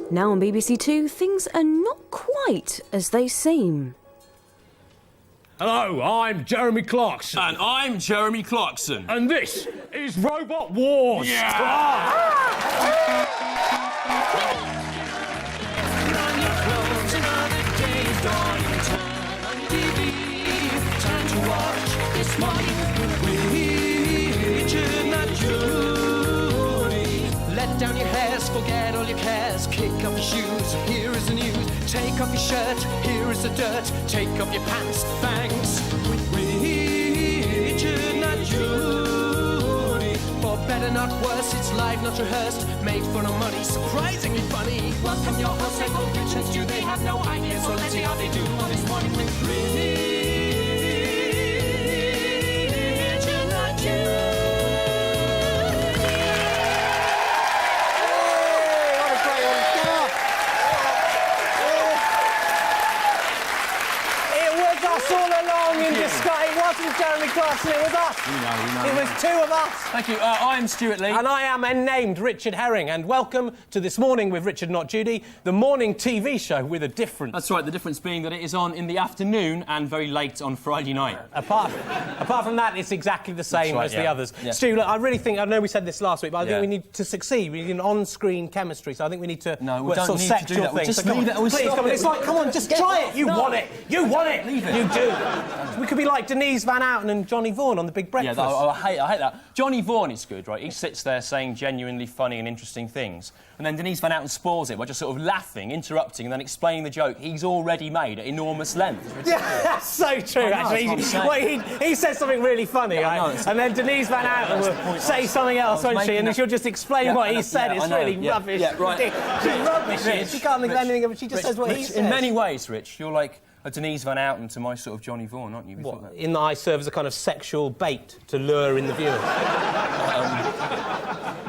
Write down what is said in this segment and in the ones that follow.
Now on BBC Two, things are not quite as they seem. Hello, I'm Jeremy Clarkson. And I'm Jeremy Clarkson. And this is Robot Wars. Time to watch this morning with Richard and Judy. Let down your hairs, forget all your cares. Kick off your shoes, here is the news. Take off your shirt, here is the dirt. Take off your pants, thanks. With Richard and Judy. For better, not worse, it's live, not rehearsed. Made for no money, surprisingly funny. Welcome your hosts, they called Richard and Judy. They have no idea, so let's see how they do on this morning with Richard. It wasn't Jeremy Clarkson, it was us. It was two of us. Thank you. I'm Stuart Lee. And I am named Richard Herring. And welcome to This Morning with Richard, Not Judy, the morning TV show with a difference. That's right, the difference being that it is on in the afternoon and very late on Friday night. Apart from that, it's exactly the same as the others. Yeah. Stu, look, I really think, I know we said this last week, but I think we need to succeed. We need an on-screen chemistry, so I think we need to... No, we don't need to do that. We'll just leave it. Please, come on. It's like, come on, just try it. You want it. You want it. Leave it. You do. We could be like Denise Van Outen and Johnny Vaughan on The Big Breakfast. Yeah, I hate that. Johnny Vaughan is good, right? He sits there saying genuinely funny and interesting things, and then Denise Van Outen spoils it by just sort of laughing, interrupting, and then explaining the joke he's already made at enormous length. Yeah, that's so true, actually. He says something really funny, right? And then Denise Van Outen will say something else, won't she? And she'll just explain what he said. It's really rubbish. Yeah, right. She's rubbish. She can't think of anything, but she just says what he says. In many ways, Rich, you're like a Denise Van Outen to my sort of Johnny Vaughan, aren't you? What, in that I serve as a kind of sexual bait to lure in the viewer?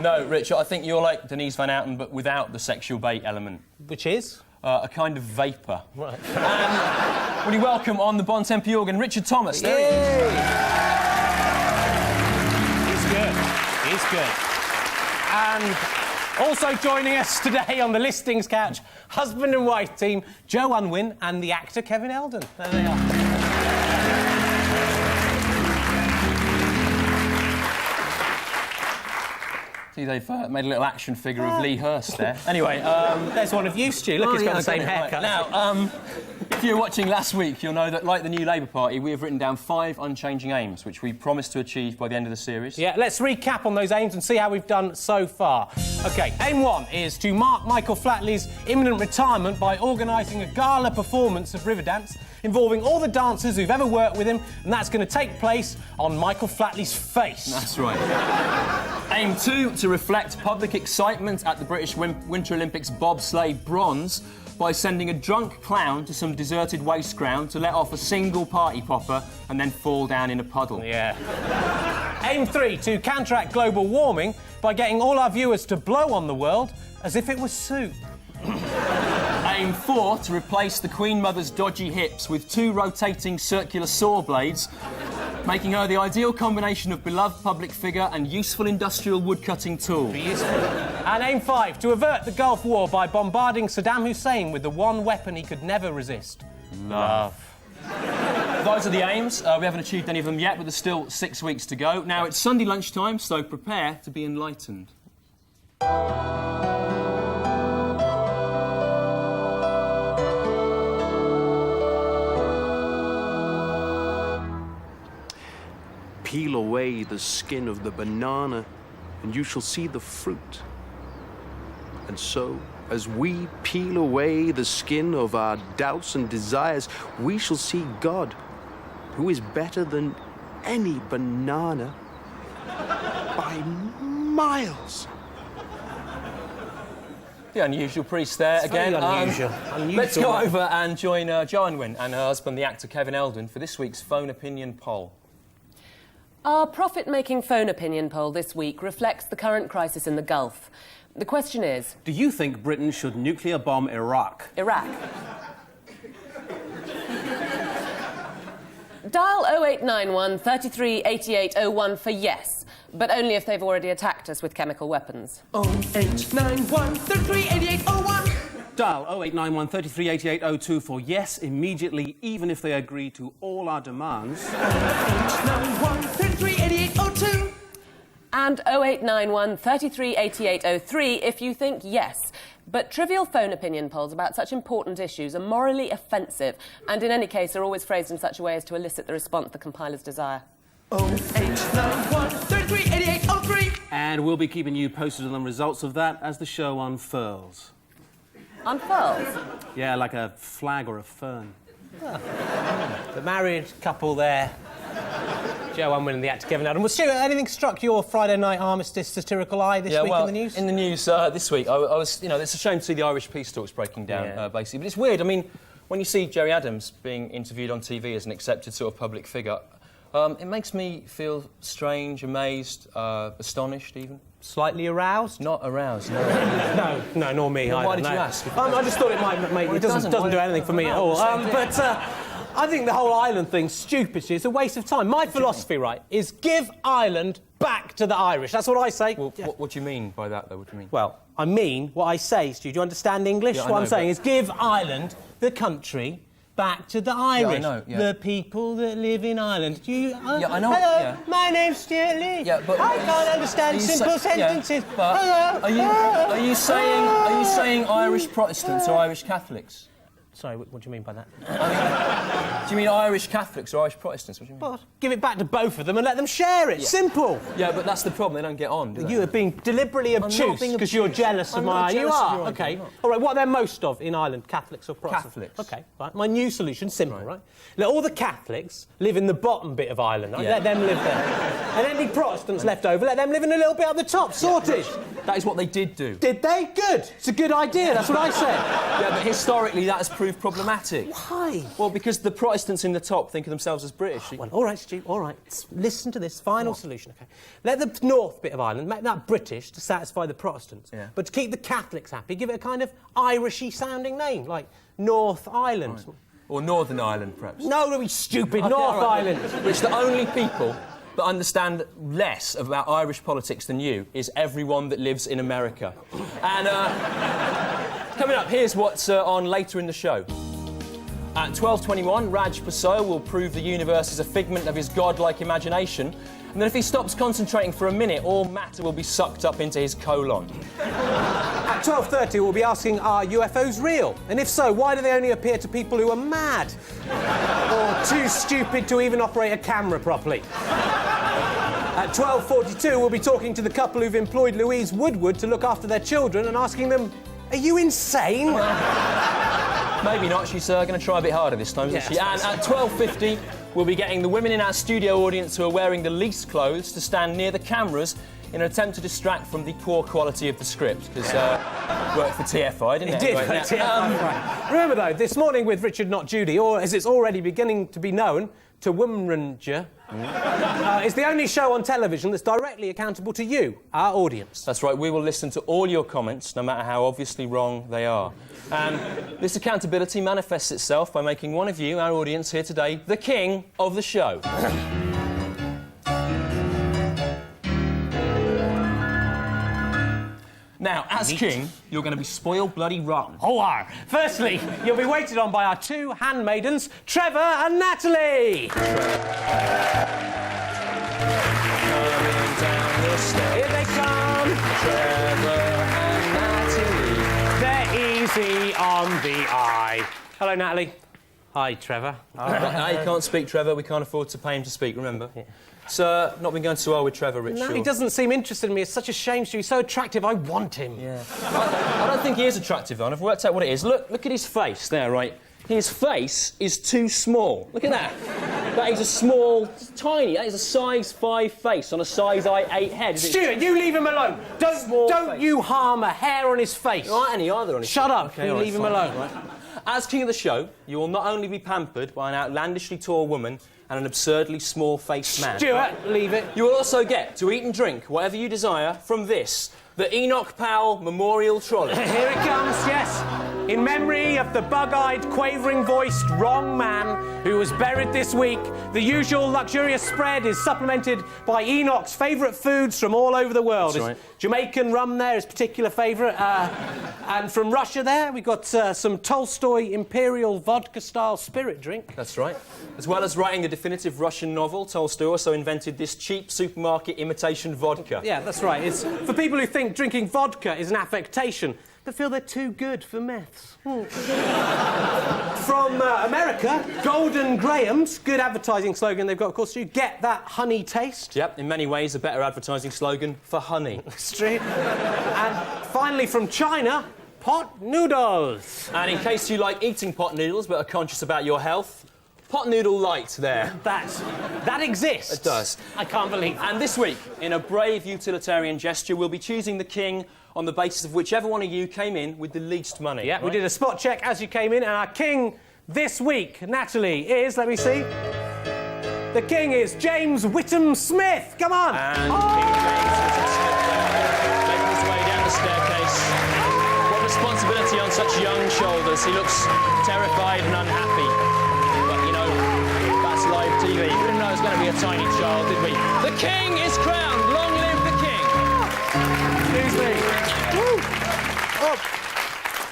No, Rich, I think you're like Denise Van Outen, but without the sexual bait element. Which is? A kind of vapour. Right. Will you welcome on the Bon Tempi organ, Richard Thomas. Yay! He's good. He's good. And also joining us today on the listings couch, husband and wife team, Joe Unwin and the actor Kevin Eldon. There they are. See, they've made a little action figure of Lee Hurst there. Anyway, there's one of you, Stu. Look, he's got the same haircut. Right. Now, if you were watching last week, you'll know that, like the new Labour Party, we have written down 5 unchanging aims, which we promised to achieve by the end of the series. Yeah, let's recap on those aims and see how we've done so far. OK, aim 1 is to mark Michael Flatley's imminent retirement by organising a gala performance of Riverdance involving all the dancers who've ever worked with him, and that's going to take place on Michael Flatley's face. That's right. Aim 2, to reflect public excitement at the British Winter Olympics bobsleigh bronze by sending a drunk clown to some deserted waste ground to let off a single party popper and then fall down in a puddle. Yeah. Aim 3, to counteract global warming by getting all our viewers to blow on the world as if it was soup. Aim 4, to replace the Queen Mother's dodgy hips with 2 rotating circular saw blades, making her the ideal combination of beloved public figure and useful industrial woodcutting tool. And aim 5, to avert the Gulf War by bombarding Saddam Hussein with the one weapon he could never resist. Love. Those are the aims. We haven't achieved any of them yet, but there's still 6 weeks to go. Now, it's Sunday lunchtime, so prepare to be enlightened. Peel away the skin of the banana, and you shall see the fruit. And so, as we peel away the skin of our doubts and desires, we shall see God, who is better than any banana by miles. The unusual priest there again. Unusual. Let's go over and join Jo Unwin and her husband, the actor Kevin Eldon, for this week's phone opinion poll. Our profit-making phone opinion poll this week reflects the current crisis in the Gulf. The question is... do you think Britain should nuclear bomb Iraq? Iraq. Dial 0891 33 88 01 for yes, but only if they've already attacked us with chemical weapons. 0891 33 88 01. Dial 0891 33 88 02 for yes immediately, even if they agree to all our demands. 0891 33 88 02. And 0891 33 88 03 if you think yes. But trivial phone opinion polls about such important issues are morally offensive and in any case are always phrased in such a way as to elicit the response the compilers desire. 0891 33 88 03. And we'll be keeping you posted on the results of that as the show unfurls. Unfurls? Yeah, like a flag or a fern. The married couple there. Joe Unwin and the actor Kevin Adam. Well, Stuart, anything struck your Friday night armistice satirical eye this week in the news? In the news this week, I was, you know, it's a shame to see the Irish peace talks breaking down, basically. But it's weird. I mean, when you see Gerry Adams being interviewed on TV as an accepted sort of public figure, it makes me feel strange, amazed, astonished, even. Slightly aroused? Not aroused, no. No, nor me either. Why did you ask? I just thought it might make... It doesn't do anything for me at all. But I think the whole Ireland thing's stupid. It's a waste of time. My philosophy, right, is give Ireland back to the Irish. That's what I say. Well, what do you mean by that, though? What do you mean? Well, I mean what I say, Stu. Do you understand English? Yeah, what I'm saying is give Ireland, the country, back to the Irish. Yeah, I know, yeah. The people that live in Ireland. Do you... yeah, I know. Hello, Yeah. my name's Stuart Lee. Yeah, but I can't understand simple sentences. Yeah, but Hello. are you saying Irish Protestants or Irish Catholics? Sorry, what do you mean by that? Do you mean Irish Catholics or Irish Protestants? What do you mean? What? Give it back to both of them and let them share it. Yeah. Simple. Yeah, but that's the problem. They don't get on, do they? You are being deliberately obtuse because you're jealous of my... You are? OK. All right, what are there most of in Ireland, Catholics or Protestants? Catholics. OK, right. My new solution, simple, right? Let all the Catholics live in the bottom bit of Ireland, right? Yeah. Let them live there. And any Protestants left over, let them live in a little bit up the top. Sorted. That is what they did do. Did they? Good. It's a good idea. That's what I said. Yeah, but historically that has proved problematic. Why? Well, because the Protestants in the top think of themselves as British. Well, all right, Stu, all right. Listen to this final solution, OK? Let the north bit of Ireland, make that British to satisfy the Protestants. Yeah. But to keep the Catholics happy, give it a kind of Irishy-sounding name, like North Ireland. Right. Or Northern Ireland, perhaps. No, don't be stupid. Okay, North right, Ireland. Which the only people that understand less about Irish politics than you is everyone that lives in America. And coming up, here's what's on later in the show. At 12:21, Raj Paso will prove the universe is a figment of his godlike imagination, and then if he stops concentrating for a minute, all matter will be sucked up into his colon. At 12:30, we'll be asking, are UFOs real? And if so, why do they only appear to people who are mad? Or too stupid to even operate a camera properly? At 12:42, we'll be talking to the couple who've employed Louise Woodward to look after their children and asking them, are you insane? Maybe not. She's going to try a bit harder this time, isn't she? And at 12:50, we'll be getting the women in our studio audience who are wearing the least clothes to stand near the cameras in an attempt to distract from the poor quality of the script, because worked for TFI, didn't it? It did, Right, TFI, right. Remember, though, this morning with Richard, not Judy, or as it's already beginning to be known, TMWRNJ, is the only show on television that's directly accountable to you, our audience. That's right, we will listen to all your comments, no matter how obviously wrong they are. And this accountability manifests itself by making one of you, our audience here today, the king of the show. Now, as king, you're going to be spoiled bloody rotten. Oh, firstly, you'll be waited on by our two handmaidens, Trevor and Natalie. Here they come. Trevor and Natalie. They're easy on the eye. Hello, Natalie. Hi, Trevor. No, you can't speak, Trevor. We can't afford to pay him to speak, remember? Yeah. Sir, not been going so well with Trevor, Rich. No, he doesn't seem interested in me. It's such a shame, Stu. He's so attractive. I want him. Yeah. I don't think he is attractive, though. I've worked out what it is. Look at his face there, right? His face is too small. Look at that. That is a small, tiny. That is a size 5 face on a size 8 head. Stuart, you leave him alone. Don't you harm a hair on his face. There aren't any either on his face. Shut up. Okay, you right, leave him fine. alone. Right. As king of the show, you will not only be pampered by an outlandishly tall woman and an absurdly small-faced man. Stuart, leave it. You will also get to eat and drink whatever you desire from this, the Enoch Powell Memorial Trolley. Here it comes, yes. In memory of the bug-eyed, quavering-voiced wrong man who was buried this week, the usual luxurious spread is supplemented by Enoch's favourite foods from all over the world. That's right. Jamaican rum there is particular favourite. And from Russia there, we've got some Tolstoy Imperial vodka-style spirit drink. That's right. As well as writing a definitive Russian novel, Tolstoy also invented this cheap supermarket imitation vodka. Yeah, that's right. It's for people who think drinking vodka is an affectation, but feel they're too good for meths. From America, Golden Graham's, good advertising slogan they've got, of course, you get that honey taste. Yep, in many ways a better advertising slogan for honey. It's true. And finally from China, pot noodles. And in case you like eating pot noodles but are conscious about your health, Pot Noodle Light there. That exists. It does. I can't believe it. And this week, in a brave utilitarian gesture, we'll be choosing the king on the basis of whichever one of you came in with the least money. Yeah, right? We did a spot check as you came in, and our king this week, Natalie, is, let me see, the king is James Whittam-Smith. Come on. And King James Whittam-Smith there, making his way down the staircase. What responsibility on such young shoulders. He looks terrified and unhappy. But, you know, that's live TV. We didn't know it was going to be a tiny child, did we? The king is crowned. Long live the king. Excuse me. Woo. Oh.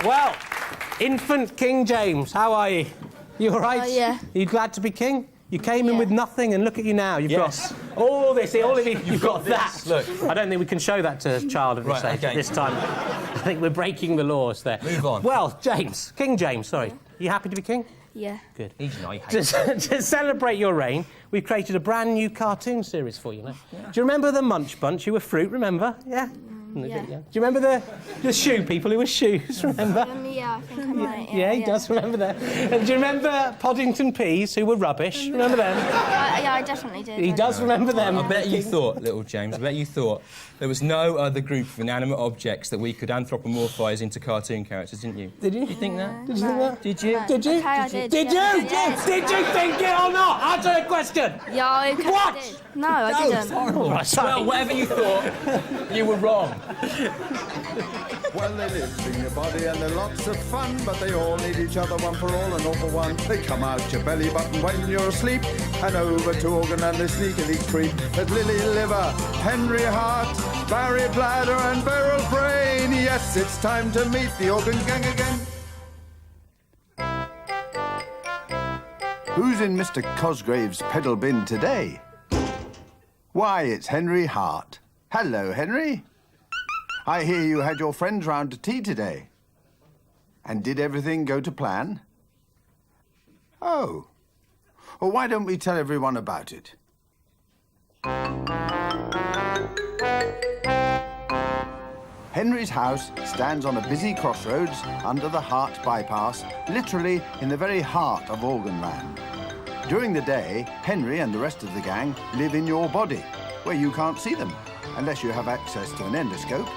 Well, infant King James, how are you? You all right? Yeah. Are you glad to be king? You came in with nothing, and look at you now. You've Yes. got all this. All of you. You've got that. this. Look. I don't think we can show that to a child of this Right, age okay. this time. I think we're breaking the laws there. Move on. Well, James, King James, sorry. You happy to be king? Yeah. Good. He's nice. To celebrate your reign, we've created a brand new cartoon series for you. Do you remember the Munch Bunch who were fruit, remember? Yeah? Yeah. Do you remember the shoe people who were shoes, remember? Yeah, I think I might. Yeah, he does remember that. And do you remember Poddington Peas who were rubbish? Remember them? Yeah, I definitely did. He does remember them. I bet you thought, little James, I bet you thought there was no other group of inanimate objects that we could anthropomorphise into cartoon characters, didn't you? Did you? Did you think that? Did you think that? Did you? Did you? Okay, I did. Did Yeah, you? yes. Did you think it or not? Answer the question. Yeah, okay, What? I did. No, I didn't. All right, sorry. Well, whatever you thought, you were wrong. Well, they live in your body and they're lots of fun, but they all need each other, one for all and all for one. They come out your belly button when you're asleep, and over to organ and they sneakily creep. At Lily Liver, Henry Heart, Barry Bladder and Beryl Brain. Yes, it's time to meet the organ gang again. Who's in Mr. Cosgrave's pedal bin today? Why, it's Henry Hart. Hello, Henry. I hear you had your friends round to tea today. And did everything go to plan? Oh. Well, why don't we tell everyone about it? Henry's house stands on a busy crossroads under the Hart bypass, literally in the very heart of Organland. During the day, Henry and the rest of the gang live in your body, where you can't see them, unless you have access to an endoscope.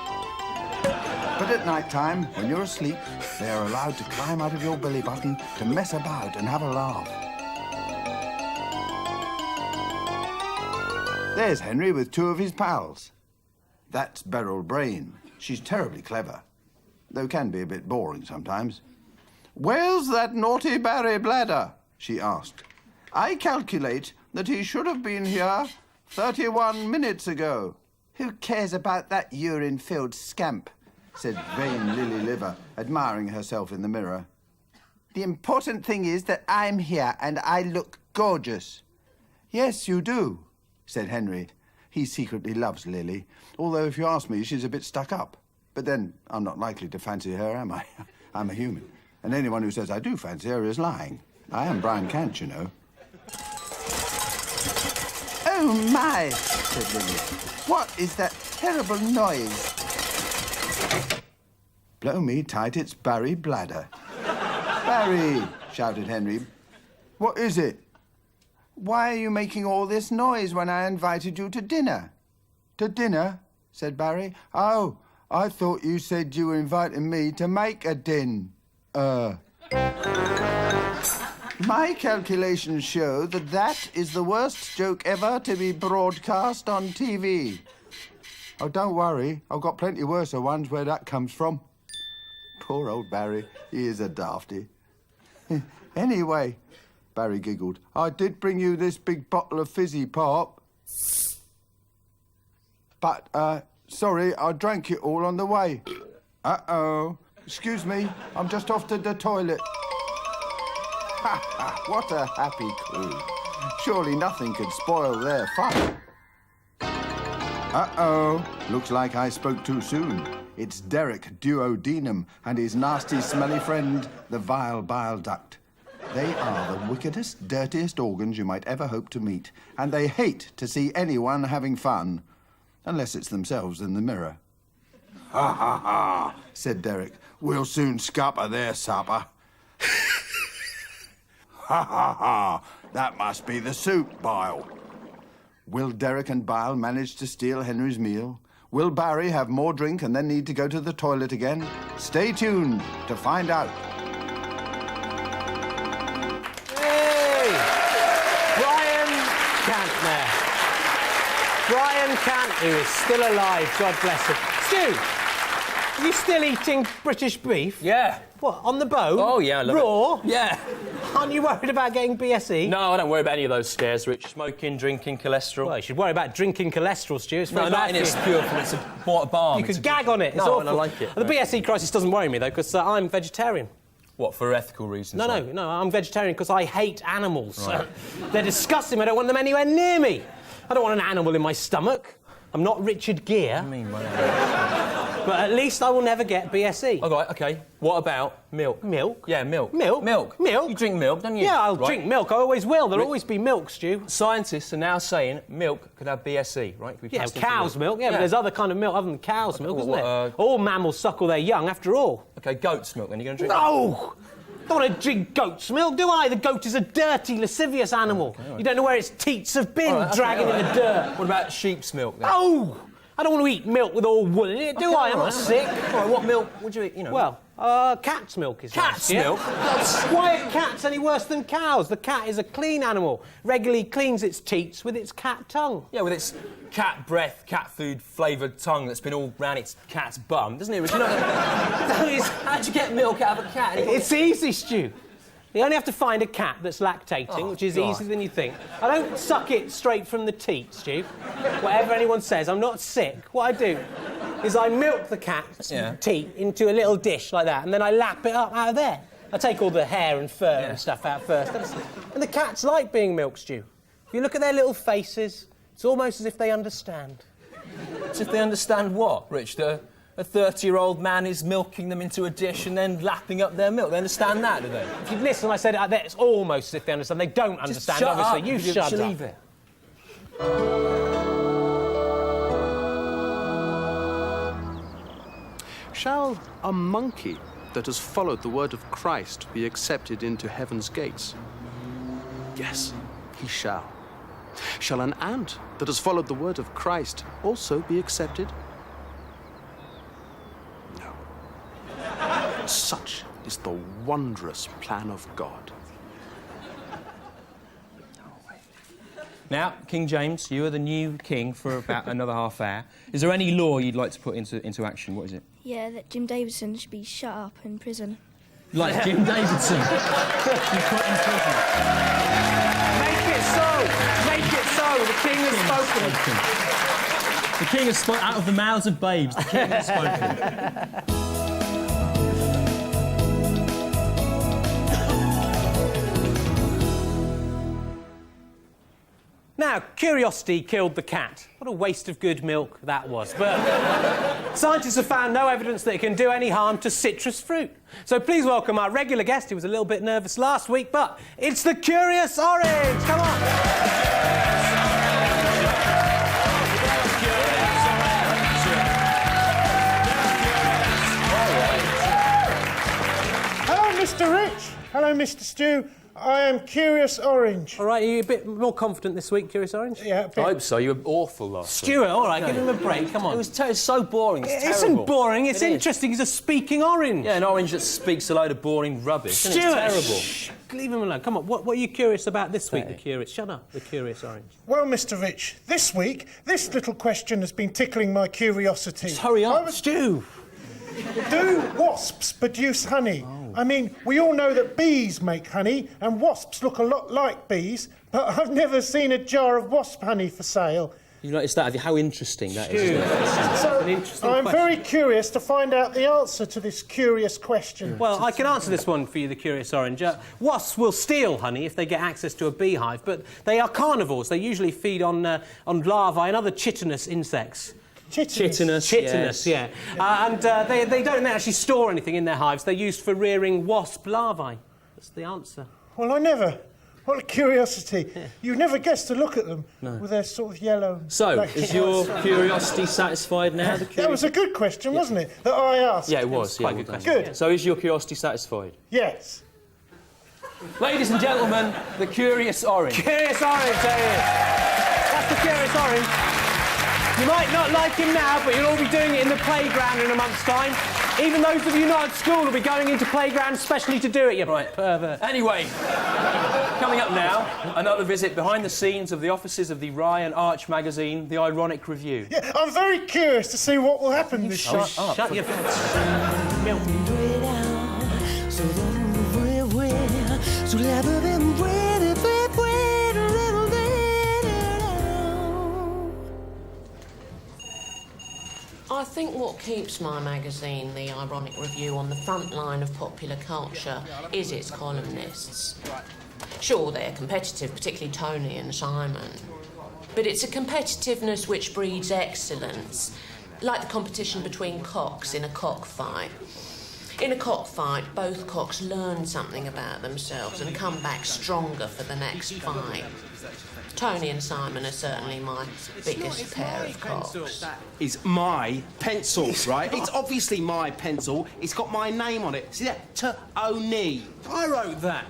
But at night time, when you're asleep, they are allowed to climb out of your belly button to mess about and have a laugh. There's Henry with two of his pals. That's Beryl Brain. She's terribly clever, though can be a bit boring sometimes. "Where's that naughty Barry Bladder?" she asked. "I calculate that he should have been here 31 minutes ago." "Who cares about that urine-filled scamp?" said vain Lily Liver, admiring herself in the mirror. "The important thing is that I'm here and I look gorgeous." "Yes, you do," said Henry. He secretly loves Lily, although if you ask me, she's a bit stuck up. But then, I'm not likely to fancy her, am I? I'm a human. And anyone who says I do fancy her is lying. I am Brian Cant, you know. "Oh, my," said Lily. "What is that terrible noise?" "Blow me tight, it's Barry Bladder." "Barry," shouted Henry. "What is it?" "Why are you making all this noise when I invited you to dinner?" "To dinner?" said Barry. "Oh, I thought you said you were inviting me to make a din. My calculations show that that is the worst joke ever to be broadcast on TV. Oh, don't worry. I've got plenty worse ones where that comes from. Poor old Barry. He is a dafty. Anyway, Barry giggled, I did bring you this big bottle of fizzy pop. But, Sorry, I drank it all on the way. Uh-oh. Excuse me, I'm just off to the toilet. Ha ha, what a happy crew. Surely nothing could spoil their fun. Uh-oh. Looks like I spoke too soon. It's Derek Duodenum and his nasty, smelly friend, the vile bile duct. They are the wickedest, dirtiest organs you might ever hope to meet, and they hate to see anyone having fun, unless it's themselves in the mirror. Ha ha ha, said Derek. We'll soon scupper their supper. Ha ha ha, that must be the soup, Bile. Will Derek and Bile manage to steal Henry's meal? Will Barry have more drink and then need to go to the toilet again? Stay tuned to find out. Hey! Brian Cantner. Brian Cant, who is still alive, God bless him. Stu, are you still eating British beef? Yeah. What, on the bone? Oh, yeah, I love Raw? it. Yeah. Aren't you worried about getting BSE? No, I don't worry about any of those scares, Rich. Smoking, drinking, cholesterol. Well, you should worry about drinking cholesterol, Stu. It's very No, bad not in for its you. pure form. It's a balm. You could gag on it. It's No, awful. and I like it. The BSE crisis doesn't worry me, though, because I'm vegetarian. What, for ethical reasons? No, I'm vegetarian because I hate animals. Right. They're disgusting. I don't want them anywhere near me. I don't want an animal in my stomach. I'm not Richard Gere. I mean, but at least I will never get BSE. All right, OK. What about milk? Milk? Yeah, milk. Milk? Milk. Milk? You drink milk, don't you? Yeah, I'll drink milk. I always will. There'll always be milk, Stu. Scientists are now saying milk could have BSE, right? Could be Yeah, passed into cow's milk. Yeah, but there's other kind of milk other than cow's milk, isn't there? All mammals suckle their young, after all. OK, goat's milk, then. You're going to drink No! I don't want to drink goat's milk, do I? The goat is a dirty, lascivious animal. Okay, right. You don't know where its teats have been, dragging in the dirt. What about sheep's milk, then? Oh! I don't want to eat milk with all wool in it, do I? I'm not sick. All right, what milk would you eat, you know? Well, cat's milk is Cat's nice, yeah? milk? Why are cats any worse than cows? The cat is a clean animal. Regularly cleans its teats with its cat tongue. Yeah, with its cat breath, cat food flavoured tongue that's been all round its cat's bum, doesn't it, Rich? You know, how'd you get milk out of a cat? It's easy, Stu. You only have to find a cat that's lactating, which is easier than you think. I don't suck it straight from the teat, Stu. Whatever anyone says, I'm not sick. What I do is I milk the cat's teat into a little dish like that, and then I lap it up out of there. I take all the hair and fur and stuff out first. And the cats like being milked, Stu. If you look at their little faces, it's almost as if they understand. As if they understand what, Rich? A 30-year-old man is milking them into a dish and then lapping up their milk. They understand that, do they? If you listen, I said it's almost as if they understand. They don't understand, shut obviously. Up. You shut up. Leave it. Shall a monkey that has followed the word of Christ be accepted into heaven's gates? Yes, he shall. Shall an ant that has followed the word of Christ also be accepted? No. Such is the wondrous plan of God. Now, King James, you are the new king for about another half hour. Is there any law you'd like to put into action? What is it? Yeah, that Jim Davidson should be shut up in prison. Like Jim Davidson? You put in prison. Make it so! Make it so! The king has spoken. The king has spoken out of the mouths of babes. The king has spoken. Now, curiosity killed the cat. What a waste of good milk that was. But scientists have found no evidence that it can do any harm to citrus fruit. So please welcome our regular guest, who was a little bit nervous last week, but it's the Curious Orange! Come on! Hello, Mr. Rich. Hello, Mr. Stu. I am Curious Orange. All right, are you a bit more confident this week, Curious Orange? Yeah, a bit. I hope so. You were awful last week. Stuart, all right, give him a break, come on. It was so boring. It's It terrible. isn't boring, it's It is. interesting. He's a speaking orange. Yeah, an orange that speaks a load of boring rubbish. Stuart, It's terrible. shh, leave him alone. Come on, what are you curious about this week, the Curious? Shut up, the Curious Orange. Well, Mr. Rich, this week, this little question has been tickling my curiosity. Just hurry up. Stu! Do wasps produce honey? I mean, we all know that bees make honey, and wasps look a lot like bees, but I've never seen a jar of wasp honey for sale. You noticed that? How interesting that is, isn't it? So, an interesting I'm question. very curious to find out the answer to this curious question. Well, I can answer this one for you, the Curious Orange. Wasps will steal honey if they get access to a beehive, but they are carnivores. They usually feed on larvae and other chitinous insects. Chitinous, yeah. And they don't actually store anything in their hives. They're used for rearing wasp larvae. That's the answer. Well, I never. What a curiosity. Yeah. You never guess to look at them with their sort of yellow... So, black is eyes. your curiosity satisfied now? That was a good question, wasn't it? That I asked. Yeah, it was. quite Yeah, a good well question. done. So is your curiosity satisfied? Yes. Ladies and gentlemen, the Curious Orange. Curious Orange, there he is. That's the Curious Orange. You might not like him now, but you'll all be doing it in the playground in a month's time. Even those of you not at school will be going into playgrounds specially to do it, you pervert. Anyway, coming up now, another visit behind the scenes of the offices of the Rye and Arch magazine, The Ironic Review. Yeah, I'm very curious to see what will happen this show. Shut your... I think what keeps my magazine, The Ironic Review, on the front line of popular culture is its columnists. Sure, they're competitive, particularly Tony and Simon. But it's a competitiveness which breeds excellence, like the competition between cocks in a cockfight. In a cockfight, both cocks learn something about themselves and come back stronger for the next fight. Tony and Simon are certainly my biggest pair of cocks. Is my pencil, right? It's obviously my pencil. It's got my name on it. See that? Tony. I wrote that.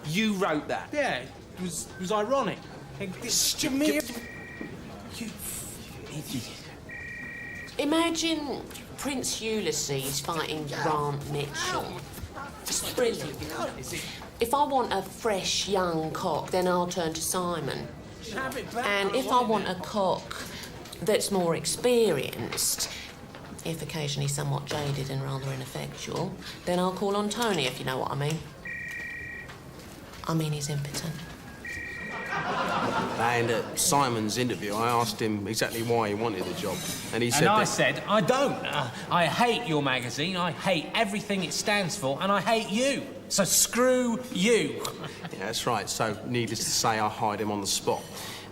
You wrote that. Yeah, it was ironic. Imagine Prince Ulysses fighting Grant Mitchell. It's brilliant. If I want a fresh young cock, then I'll turn to Simon. And if I want a cock that's more experienced, if occasionally somewhat jaded and rather ineffectual, then I'll call on Tony, if you know what I mean. I mean he's impotent. And at Simon's interview, I asked him exactly why he wanted the job. And he said And I that... said, I don't. I hate your magazine, I hate everything it stands for, and I hate you. So screw you. Yeah, that's right. So, needless to say, I hired him on the spot.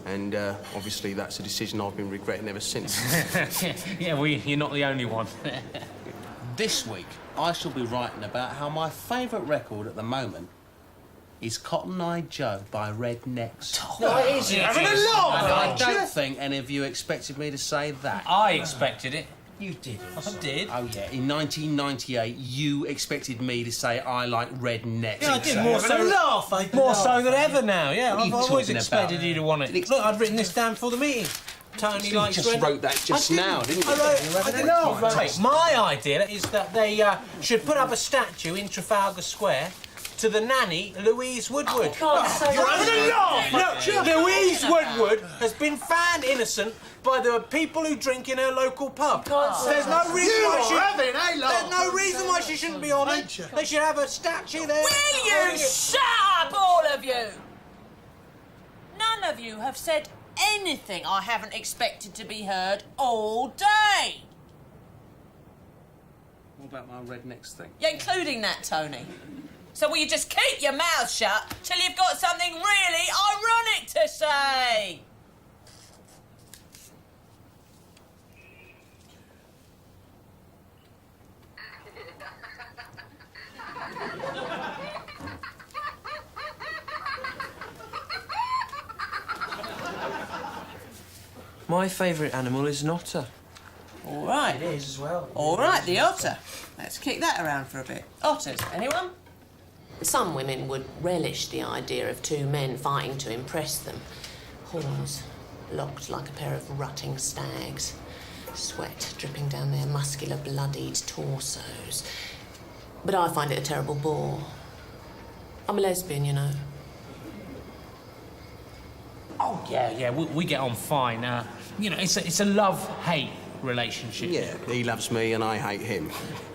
And obviously that's a decision I've been regretting ever since. Yeah, well, you're not the only one. This week, I shall be writing about how my favourite record at the moment is Cotton Eye Joe by Red Necks. No, it isn't. Having a laugh, And I aren't you? don't think any of you expected me to say that. I expected it. You didn't. I did. Oh, yeah. In 1998, you expected me to say I like Red Necks. Yeah, I did. More so than ever now, yeah. What are I've you always talking expected about? you to want it. Look, I'd written this down for the meeting. Tony You likes just Red... wrote that just now, didn't you? I didn't know. My idea is that they should put up a statue in Trafalgar Square to the nanny, Louise Woodward. You're having a laugh! Look, Louise Woodward has been found innocent by the people who drink in her local pub. There's no reason There's no reason why she shouldn't be honoured. They should have a statue there. Will you shut up, all of you? None of you have said anything I haven't expected to be heard all day. What about my Red Necks thing? Yeah, including that, Tony. So will you just keep your mouth shut till you've got something really ironic to say? My favourite animal is an otter. All right. It is as well. All right, the otter. Let's kick that around for a bit. Otters, anyone? Some women would relish the idea of two men fighting to impress them. Horns locked like a pair of rutting stags. Sweat dripping down their muscular, bloodied torsos. But I find it a terrible bore. I'm a lesbian, you know. Oh, yeah, we get on fine. You know, it's a love-hate relationship. Yeah, he loves me and I hate him.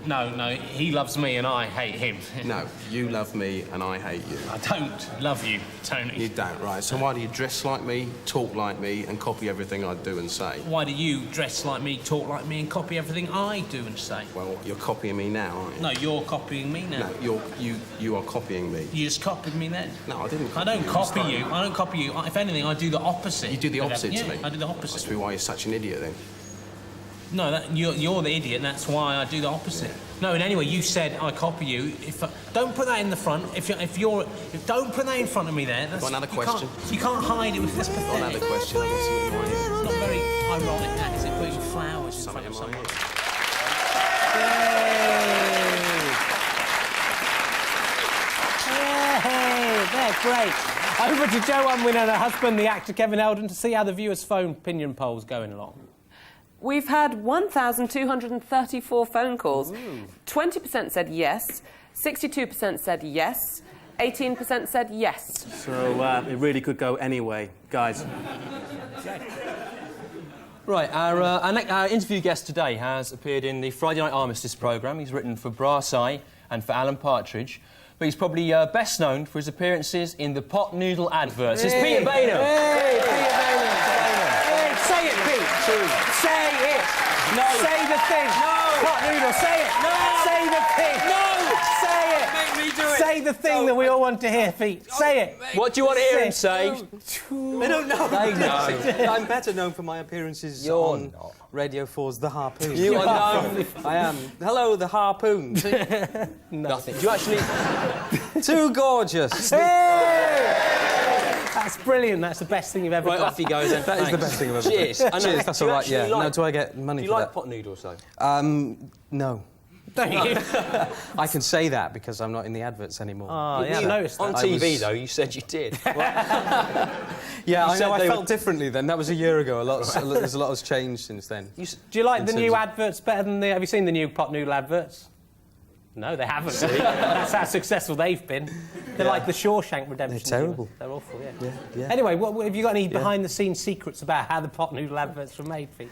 No, he loves me and I hate him. No, you love me and I hate you. I don't love you, Tony. You don't, right. So why do you dress like me, talk like me, and copy everything I do and say? Why do you dress like me, talk like me, and copy everything I do and say? Well, you're copying me now, aren't you? No, you're copying me now. No, you are copying me. You just copied me then. No, I didn't. I don't copy you. I don't copy you. If anything, I do the opposite. You do the opposite to me? I do the opposite. Must be why you're such an idiot, then. No, you're the idiot, and that's why I do the opposite. No, and anyway, you said I copy you. Don't put that in the front. Don't put that in front of me there. Got another question? You can't hide it with this pathetic. Got another question. I want to see what you want to hear. It's not very ironic, that is it? Putting flowers in front of someone. Yay! They're great. Over to Joanne Wynne and her husband, the actor Kevin Eldon, to see how the viewers' phone opinion poll's going along. We've had 1,234 phone calls. 20% said yes, 62% said yes, 18% said yes. So it really could go anyway, guys. Right, our interview guest today has appeared in the Friday Night Armistice programme. He's written for Brass Eye and for Alan Partridge. But he's probably best known for his appearances in the pot noodle adverts. It's Peter Baynham. Hey, Peter Baynham. Hey, say it, Pete. Say it. No. Say the thing. No. Pot noodle, say it. No. Say the thing. No. Say it. Make me do it. Say the thing that we all want to hear, Pete. Say it. What do you want to hear him say? They don't know. They know. I'm better known for my appearances on Radio 4's The Harpoon. You are known. I am. Hello, The Harpoon. Nothing. Do you actually... Too gorgeous. That's brilliant. That's the best thing you've ever done. Right, off he goes then. That is the best thing I've ever done. Cheers. Cheers, that's all right, yeah. Now, do I get money for that? Do you like pot noodles, though? No. Don't you? I can say that because I'm not in the adverts anymore. Oh, yeah, I noticed that. On TV, though, you said you did. Yeah, I know. I felt differently then. That was a year ago. There's a lot has changed since then. Do you like the new adverts better than the... Have you seen the new pot noodle adverts? No, they haven't. That's how successful they've been. They're like the Shawshank Redemption. They're terrible. They're awful, yeah. Anyway, have you got any behind-the-scenes secrets about how the pot noodle adverts were made, Pete?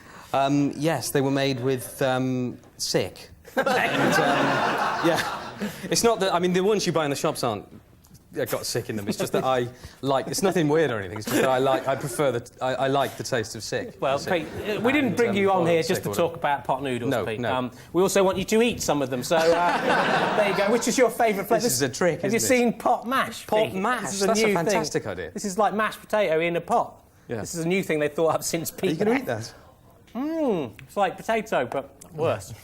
Yes, they were made with sick. Yeah, it's not that. I mean, the ones you buy in the shops aren't got sick in them. It's just that I like. It's nothing weird or anything. It's just that I prefer I like the taste of sick. Well, Pete, we didn't bring you on here just to talk about pot noodles, Pete. No. We also want you to eat some of them. So there you go. Which is your favourite flavour? This is a trick. Have you seen pot mash? Pot Pete? mash. This is That's a new fantastic thing. idea. This is like mashed potato in a pot. Yeah. This is a new thing they thought up since Pete. Are you going to eat that? It's like potato, but worse.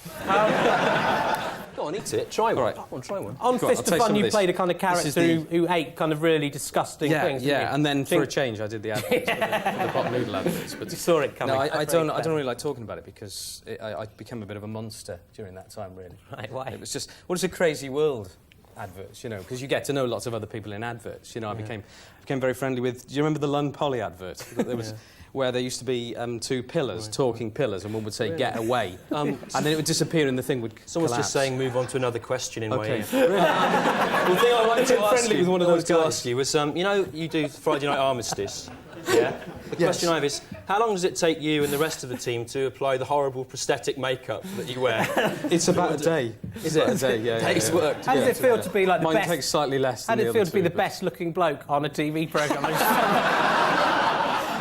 Go on, eat it. Try one. Right. Go on, try one. On Fist of Fun, you played a kind of character who ate kind of really disgusting things. Yeah, and then for a change, I did the adverts for the pot noodle adverts. But you saw it coming. No, I don't really like talking about it because I became a bit of a monster during that time, really. Right, why? It was just, what is a crazy world? Adverts, you know, because you get to know lots of other people in adverts. You know, I became very friendly with. Do you remember the Lund Polly advert? There was. Where there used to be two pillars, talking pillars, and one would say, get away. And then it would disappear and the thing would Someone's collapse. just saying, move on to another question in my ear. Well, the thing I wanted to ask you, with one of those to ask you was, you know, you do Friday Night Armistice, yeah? The question I have is, how long does it take you and the rest of the team to apply the horrible prosthetic makeup that you wear? It's about a day. Is it? A day, yeah. Day's work. How does it feel to be like the best... Mine takes slightly less How than does the it other feel to be two, the best-looking bloke on a TV programme?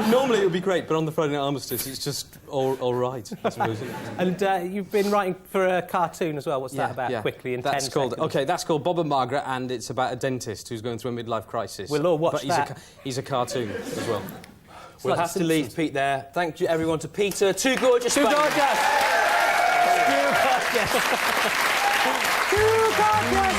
Normally it would be great, but on the Friday Night Armistice, it's just all right, I suppose. And you've been writing for a cartoon as well. What's that about? Yeah. Quickly, in that's 10 called, seconds. OK, that's called Bob and Margaret, and it's about a dentist who's going through a midlife crisis. We'll all watch but he's a cartoon as well. We'll have to leave Pete there. Thank you, everyone, to Peter. Too gorgeous. Too gorgeous. Too gorgeous. Too gorgeous.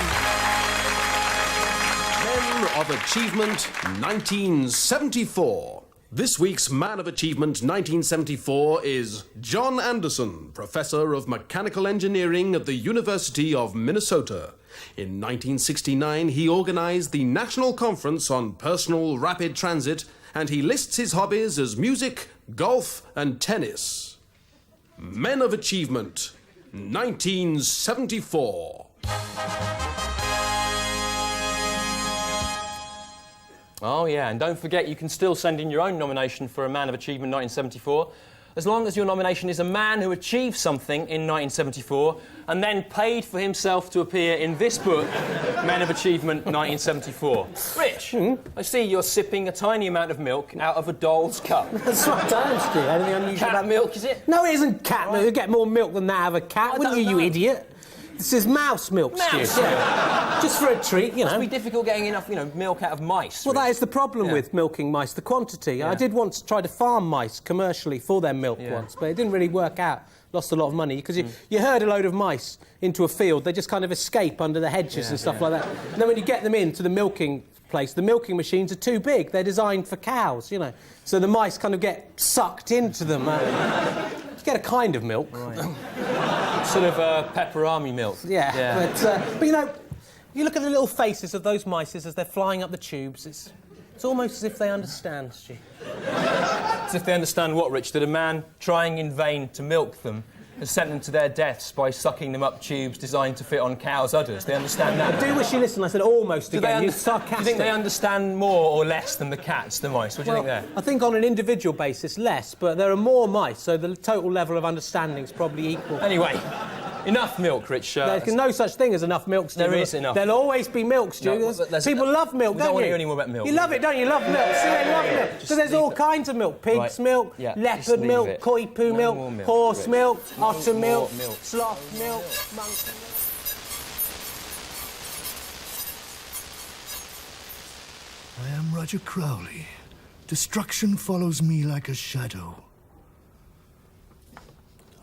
Men of Achievement 1974. This week's Man of Achievement 1974 is John Anderson, Professor of Mechanical Engineering at the University of Minnesota. In 1969, he organized the National Conference on Personal Rapid Transit, and he lists his hobbies as music, golf, and tennis. Men of Achievement 1974. Oh, yeah, and don't forget you can still send in your own nomination for a Man of Achievement 1974 as long as your nomination is a man who achieved something in 1974 and then paid for himself to appear in this book, Men of Achievement 1974. Rich, I see you're sipping a tiny amount of milk out of a doll's cup. That's not dance, Stu. Anything unusual Cat milk, is it? No, it isn't cat milk. You get more milk than that out of a cat, wouldn't you, you idiot? This is mouse milk, Stu. Yeah. Just for a treat, you know. It must be difficult getting enough, milk out of mice. Well, that is the problem with milking mice, the quantity. Yeah. I did once try to farm mice commercially for their milk once, but it didn't really work out. Lost a lot of money, because you herd a load of mice into a field, they just kind of escape under the hedges and stuff like that. And then when you get them into the milking place, the milking machines are too big. They're designed for cows, So the mice kind of get sucked into them. You get a kind of milk. Right. Sort of pepperami milk. Yeah. But you look at the little faces of those mice as they're flying up the tubes. It's almost as if they understand, Stu. As if they understand what, Rich? That a man trying in vain to milk them has sent them to their deaths by sucking them up tubes designed to fit on cows' udders. They understand that? I do wish you listened. I said almost again. You're sarcastic. Do you think they understand more or less than the cats, the mice? What do you think there? I think on an individual basis, less, but there are more mice, so the total level of understanding is probably equal. Anyway, enough milk, Rich. There's no such thing as enough milk, Stu. There is enough. There'll always be milk, Stu. People love milk, don't you? We don't want to hear any more about milk. You love it, don't you? Love milk. See, they love milk. So there's all kinds of milk. Pig's milk, leopard milk, koi poo milk, horse milk, otter milk, sloth milk, monkey milk. I am Roger Crowley. Destruction follows me like a shadow.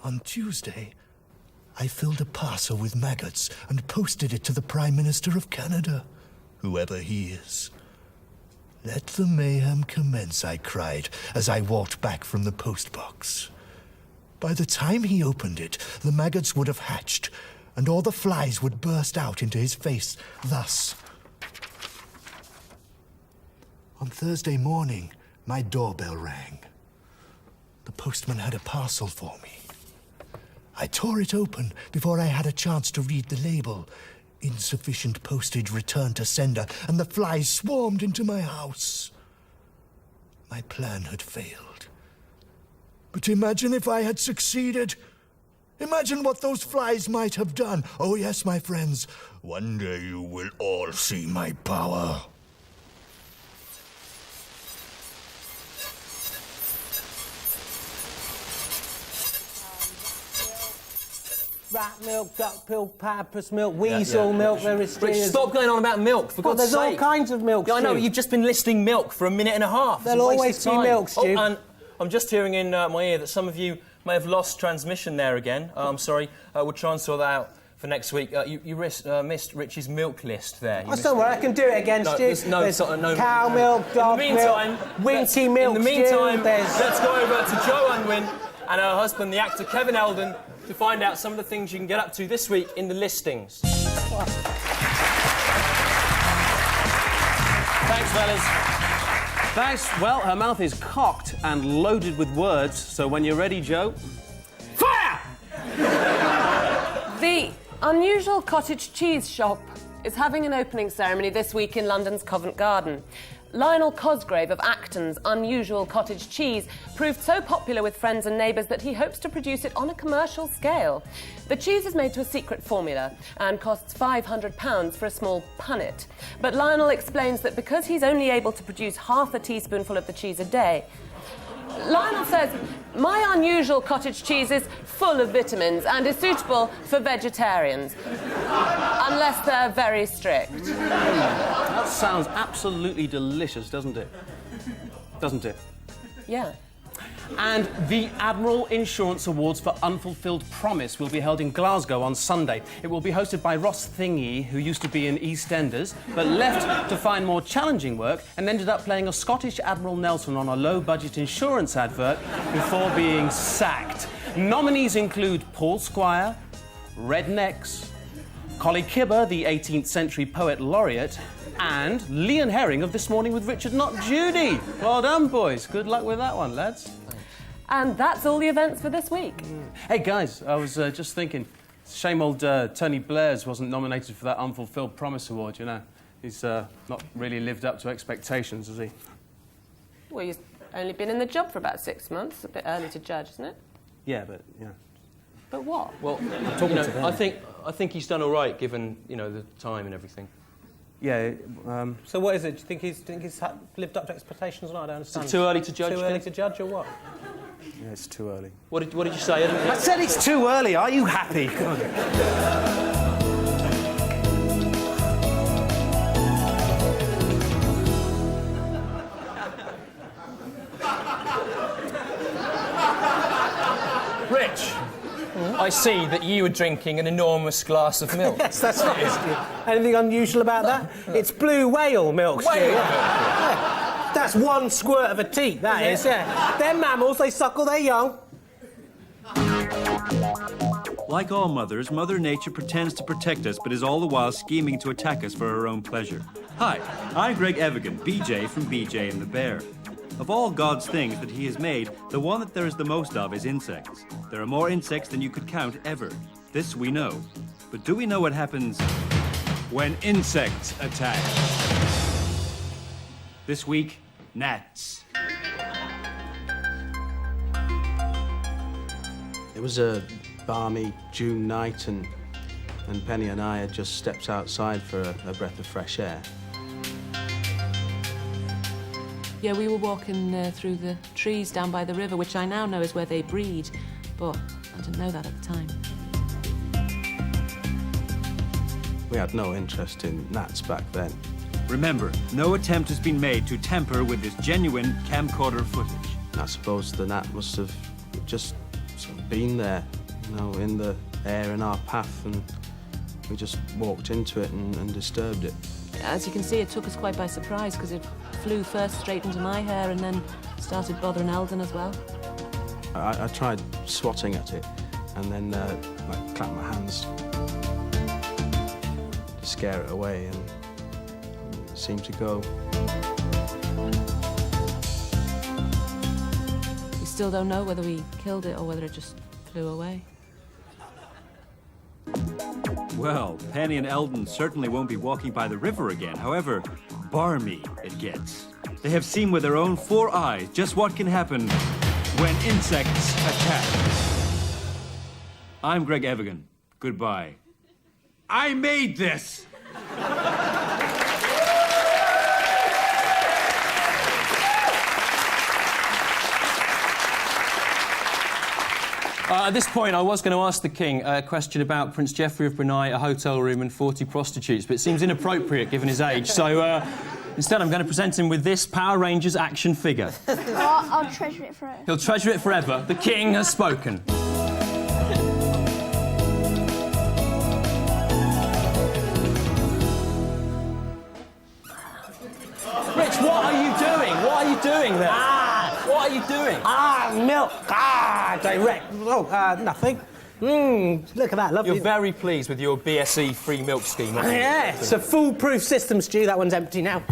On Tuesday, I filled a parcel with maggots and posted it to the Prime Minister of Canada, whoever he is. Let the mayhem commence, I cried as I walked back from the postbox. By the time he opened it, the maggots would have hatched, and all the flies would burst out into his face, thus. On Thursday morning, my doorbell rang. The postman had a parcel for me. I tore it open before I had a chance to read the label. Insufficient postage returned to sender, and the flies swarmed into my house. My plan had failed. But imagine if I had succeeded. Imagine what those flies might have done. Oh yes, my friends, one day you will all see my power. Rat milk, duck milk, platypus milk, weasel milk, there is... Rich, stop going on about milk, for God's sake. There's all kinds of milk, Yeah, I know, Stu. but you've just been listing milk for a minute and a half. There'll always be milk, Stu. Oh, and I'm just hearing in my ear that some of you may have lost transmission there again. I'm sorry. We'll try and sort that out for next week. You missed Rich's milk list there. Don't worry, I can do it again, Stu. There's no cow milk, dog milk, winky milk, In the meantime, Stu, let's go over to Jo Unwin and her husband, the actor Kevin Eldon, to find out some of the things you can get up to this week in the listings. Thanks, fellas. Thanks. Well, her mouth is cocked and loaded with words, so when you're ready, Jo... Fire! The Unusual Cottage Cheese Shop is having an opening ceremony this week in London's Covent Garden. Lionel Cosgrave of Acton's Unusual Cottage Cheese proved so popular with friends and neighbours that he hopes to produce it on a commercial scale. The cheese is made to a secret formula and costs £500 for a small punnet. But Lionel explains that because he's only able to produce half a teaspoonful of the cheese a day, Lionel says, my unusual cottage cheese is full of vitamins and is suitable for vegetarians, unless they're very strict. That sounds absolutely delicious, doesn't it? Doesn't it? Yeah. And the Admiral Insurance Awards for Unfulfilled Promise will be held in Glasgow on Sunday. It will be hosted by Ross Thingy, who used to be in EastEnders, but left to find more challenging work and ended up playing a Scottish Admiral Nelson on a low-budget insurance advert before being sacked. Nominees include Paul Squire, Rednecks, Colley Kibber, the 18th century poet laureate, and Leon Herring of This Morning with Richard and Judy. Well done, boys. Good luck with that one, lads. And that's all the events for this week. Hey, guys, I was just thinking, shame old Tony Blair's wasn't nominated for that Unfulfilled Promise Award, you know. He's not really lived up to expectations, has he? Well, Only been in the job for about 6 months. A bit early to judge, isn't it? Yeah, but, yeah. But what? Well, I think he's done all right, given, the time and everything. Yeah, So what is it? Do you think he's lived up to expectations or not? I don't understand. Is it too early to judge? Too early to judge or what? Yeah, it's too early. What did you say? I said it's too early. Are you happy? Rich, I see that you were drinking an enormous glass of milk. Yes, that's right. Anything unusual about that? It's blue whale milk, Stu. Yeah. That's one squirt of a teat, that is, yeah. They're mammals, they suckle their young. Like all mothers, Mother Nature pretends to protect us, but is all the while scheming to attack us for her own pleasure. Hi, I'm Greg Evigan, BJ from BJ and the Bear. Of all God's things that he has made, the one that there is the most of is insects. There are more insects than you could count ever. This we know. But do we know what happens when insects attack? This week, gnats. It was a balmy June night, and Penny and I had just stepped outside for a breath of fresh air. Yeah, we were walking through the trees down by the river, which I now know is where they breed, but I didn't know that at the time. We had no interest in gnats back then. Remember, no attempt has been made to tamper with this genuine camcorder footage. I suppose the gnat must have just sort of been there, in the air in our path, and we just walked into it and disturbed it. As you can see, it took us quite by surprise, because it flew first straight into my hair and then started bothering Eldon as well. I tried swatting at it, and then I clapped my hands to scare it away, and it seemed to go. We still don't know whether we killed it or whether it just flew away. Well, Penny and Eldon certainly won't be walking by the river again. However, barmy it gets. They have seen with their own 4 eyes just what can happen when insects attack. I'm Greg Evigan. Goodbye. I made this! At this point, I was going to ask the King a question about Prince Geoffrey of Brunei, a hotel room and 40 prostitutes, but it seems inappropriate given his age, so instead I'm going to present him with this Power Rangers action figure. I'll treasure it forever. He'll treasure it forever. The King has spoken. Rich, what are you doing? What are you doing there? What are you doing? Milk. Direct. Nothing. Look at that, lovely. You're very pleased with your BSE free milk scheme, aren't you? Yeah, it's a foolproof system, Stu. That one's empty now.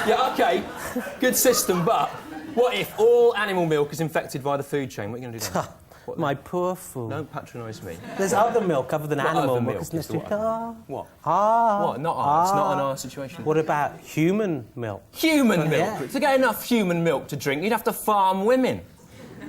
Yeah, OK. Good system, but what if all animal milk is infected by the food chain? What are you going to do then? My poor fool. Don't patronise me. There's other milk other than animal milk, isn't there? What? What? Not our. It's not an our situation. What about human milk? Human milk? Yeah. To get enough human milk to drink, you'd have to farm women.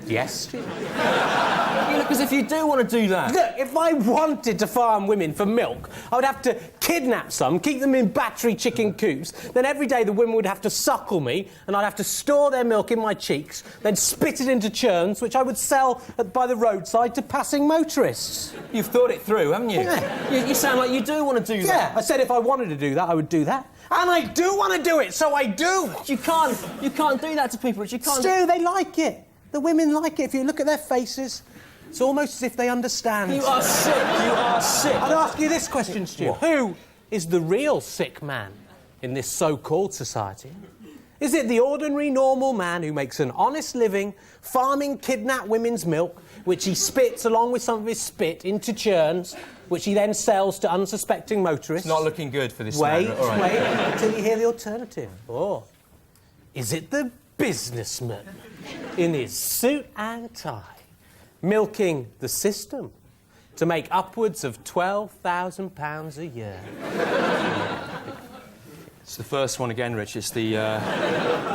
Yes, Stu. You look as if you do want to do that. Look, if I wanted to farm women for milk, I would have to kidnap some, keep them in battery chicken coops, then every day the women would have to suckle me, and I'd have to store their milk in my cheeks, then spit it into churns, which I would sell by the roadside to passing motorists. You've thought it through, haven't you? Yeah. You sound like you do want to do that. Yeah, I said if I wanted to do that, I would do that. And I do want to do it, so I do! You can't do that to people, Rich. You can't... Stu, they like it. The women like it. If you look at their faces, it's almost as if they understand. You are sick. You are sick. I'd ask you this question, Stu. What? Who is the real sick man in this so-called society? Is it the ordinary, normal man who makes an honest living farming kidnapped women's milk, which he spits along with some of his spit into churns, which he then sells to unsuspecting motorists? It's not looking good for this Wait, man. All right. wait, until you hear the alternative. Or is it the businessman in his suit and tie, milking the system to make upwards of £12,000 a year? It's the first one again, Rich. It's the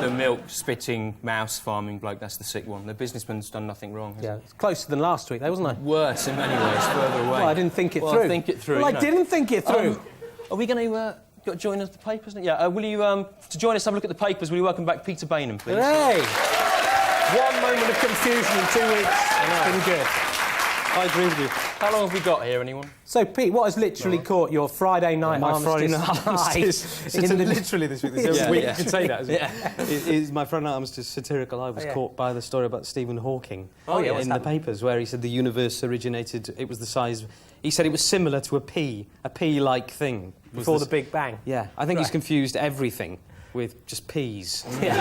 the milk-spitting, mouse-farming bloke, that's the sick one. The businessman's done nothing wrong, has he? It's closer than last week, though, wasn't it? Worse in many ways, further away. Well, I didn't think it through. Think it through. Well, you I know. didn't think it through. Are we going to join us at the papers? Yeah, will you, to join us, have a look at the papers, will you welcome back Peter Bainham, please? Hey! 1 moment of confusion in 2 weeks. It's been good. I agree with you. How long have we got here, anyone? So, Pete, what has literally caught your Friday night My armistice? Friday night armistice. Literally this week. Every week you can say that, isn't it? Is my Friday night armistice satirical. I was caught by the story about Stephen Hawking in the papers, where he said the universe originated, it was the size... He said it was similar to a pea-like thing. Before the Big Bang? Yeah. I think he's confused everything with just peas, basically.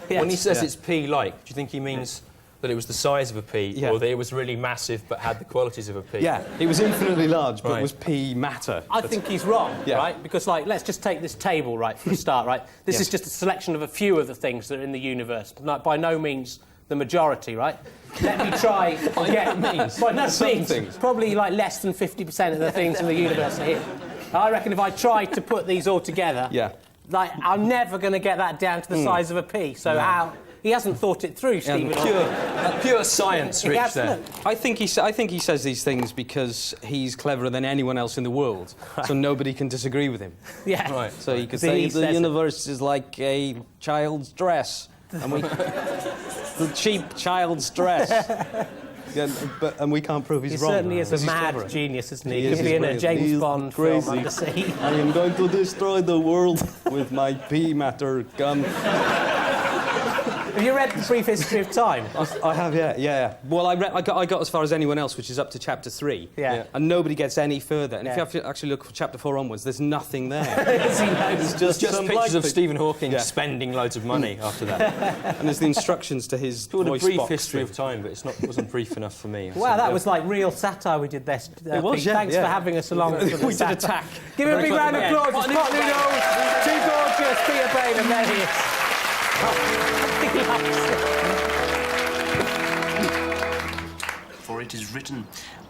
Yes. When he says it's pea-like, do you think he means that it was the size of a pea, or that it was really massive but had the qualities of a pea? Yeah, it was infinitely large, but was pea matter. I think he's wrong, right? Because, like, let's just take this table, right, for a start, right? This is just a selection of a few of the things that are in the universe. Like, by no means the majority, right? Let me try by no means. By no Some means. things. Probably, like, less than 50% of the things in the universe are here. I reckon if I tried to put these all together... Like, I'm never going to get that down to the size of a pea. So how... He hasn't thought it through, Stephen. Pure science, Rich, there. I think he says these things because he's cleverer than anyone else in the world, so nobody can disagree with him. Yeah. Right. So he could say the universe is like a child's dress, and we... the cheap child's dress. And we can't prove he's wrong. He certainly is a mad genius, isn't he? He could be in a James Bond film undersea. I am going to destroy the world with my pea matter gun. Have you read The Brief History of Time? I have, yeah. Well, I got as far as anyone else, which is up to chapter 3. Yeah. And nobody gets any further. And if you have to actually look for chapter 4 onwards, there's nothing there. It's just pictures of Stephen Hawking spending loads of money after that. And there's the instructions to his voice A brief box history of time, but it wasn't brief enough for me. Wow, that was like real satire we did there. It was, Pete. Thanks for having us along. We did attack. Give him a big round of applause. It's Cotton Noodles, too gorgeous, Peter Bainham, there he is. For it is written,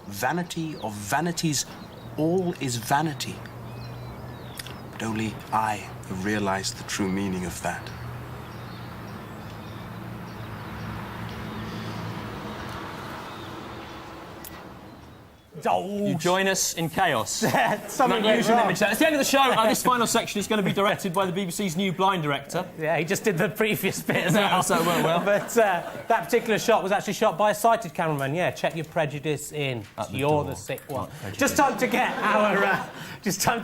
vanity of vanities, all is vanity. But only I have realized the true meaning of that. You join us in chaos. Something An unusual image there. It's the end of the show. This final section is going to be directed by the BBC's new blind director. Yeah, he just did the previous bit as well. So it went well. But that particular shot was actually shot by a sighted cameraman. Yeah, check your prejudice in. You're the sick one. Just time to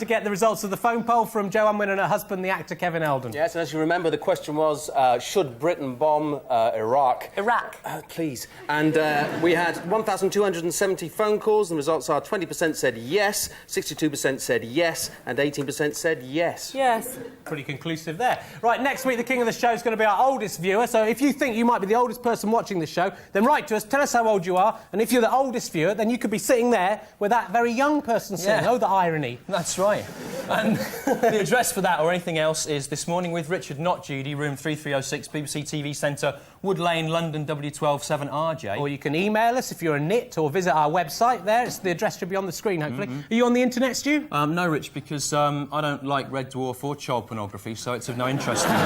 get the results of the phone poll from Joanne Wynne and her husband, the actor Kevin Eldon. Yes, and as you remember, the question was, should Britain bomb Iraq? Iraq. Please. And we had 1,270 phone calls. The results are 20% said yes, 62% said yes, and 18% said yes. Yes. Pretty conclusive there. Right, next week, the king of the show is going to be our oldest viewer. So if you think you might be the oldest person watching the show, then write to us, tell us how old you are, and if you're the oldest viewer, then you could be sitting there with that very young person sitting. Yeah. Oh, the irony. That's right. And the address for that or anything else is This Morning with Richard, not Judy, room 3306, BBC TV Centre, Wood Lane, London, W12 7RJ. Or you can email us if you're a nit, or visit our website there. The address should be on the screen, hopefully. Are you on the internet, Stu? No, Rich, because I don't like Red Dwarf or child pornography, so it's of no interest to me.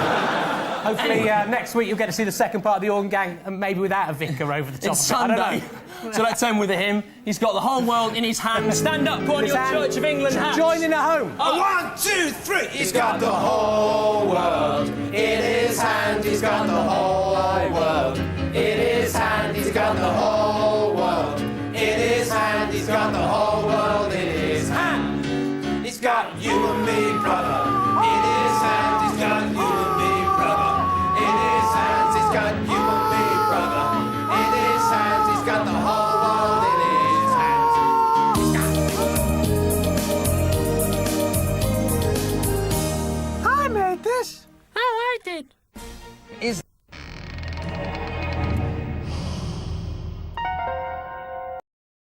Hopefully next week you'll get to see the second part of the Organ Gang, and maybe without a vicar over the top It's of it. Sunday. I don't know. So let's end with a hymn. He's got the whole world in his hand. Stand up, put on your Church of England hats. Join in at home. 1, 2, 3. He's got the whole world in his hand. He's got the whole world in his hand. He's got the whole world in his hand. He's got the whole world in his hand. He's got you and me, brother, in his hand. He's got you and me, brother, in his hands. He's got you and me, brother, in his hands. He's got the whole world in his hands. I made this. Oh, I did. Is